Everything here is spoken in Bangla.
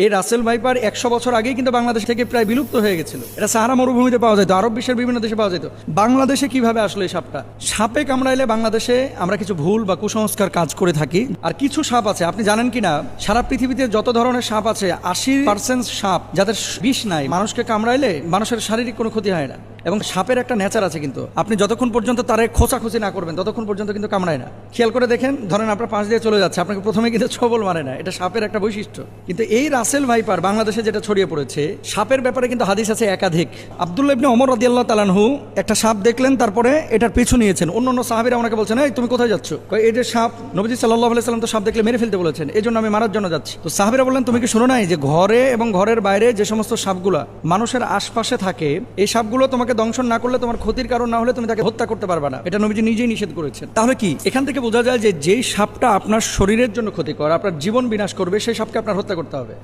এই রাসেল ভাইপার 100 বছর আগেই কিন্তু বাংলাদেশ থেকে প্রায় বিলুপ্ত হয়ে গেছিল। এটা সাহারা মরুভূমিতে পাওয়া যেত, আরব বিশ্বের বিভিন্ন দেশে পাওয়া যেত। বাংলাদেশে কিভাবে আসলো এই সাপটা? সাপে কামড়াইলে বাংলাদেশে আমরা কিছু ভুল বা কুসংস্কার কাজ করে থাকি। আর কিছু সাপ আছে, আপনি জানেন কিনা, সারা পৃথিবীতে যত ধরনের সাপ আছে 80% সাপ যাদের বিষ নাই, মানুষকে কামড়াইলে মানুষের শারীরিক কোনো ক্ষতি হয় না। এবং সাপের একটা নেচার আছে, কিন্তু আপনি যতক্ষণ পর্যন্ত তারে খোঁচাখুচি না করবেন ততক্ষণ পর্যন্ত কিন্তু কামড়ায় না। খেয়াল করে দেখেন, ধরেন আপনার পাশ দিয়ে চলে যাচ্ছে, আপনাকে প্রথমে কিন্তু ছবল মারে না, এটা সাপের একটা বৈশিষ্ট্য। কিন্তু এই রাসেল ভাইপার বাংলাদেশে যেটা ছড়িয়ে পড়েছে, সাপের ব্যাপারে কিন্তু হাদিস আছে একাধিক। আব্দুল্লাহ ইবনে ওমর রাদিয়াল্লাহু তাআলা আনহু একটা সাপ দেখলেন, তারপরে এটার পিছু নিয়েছেন। অন্য সাহাবীরা ওনাকে বলছেন, এই তুমি কোথায় যাচ্ছ? এই যে সাপ, নবীজি সাল্লাল্লাহু আলাইহি সাল্লাম তো সাপ দেখলে মেরে ফেলতে বলেছেন, এই জন্য আমি মারার জন্য যাচ্ছি। তো সাহাবীরা বললেন, তুমি কি শোনো নাই যে ঘরে এবং ঘরের বাইরে যে সমস্ত সাপগুলা মানুষের আশপাশে থাকে, এই সাপগুলো তোমাকে দংশন না করলে, তোমার ক্ষতির কারণ না হলে তুমি তাকে হত্যা করতে পারবে না। এটা নবীজি নিজেই নিষেধ করেছেন। তাহলে কি এখান থেকে বোঝা যায় যে যেই সাপটা আপনার শরীরের জন্য ক্ষতিকর, আপনার জীবন বিনাশ করবে, সেই সাপকে আপনার হত্যা করতে হবে।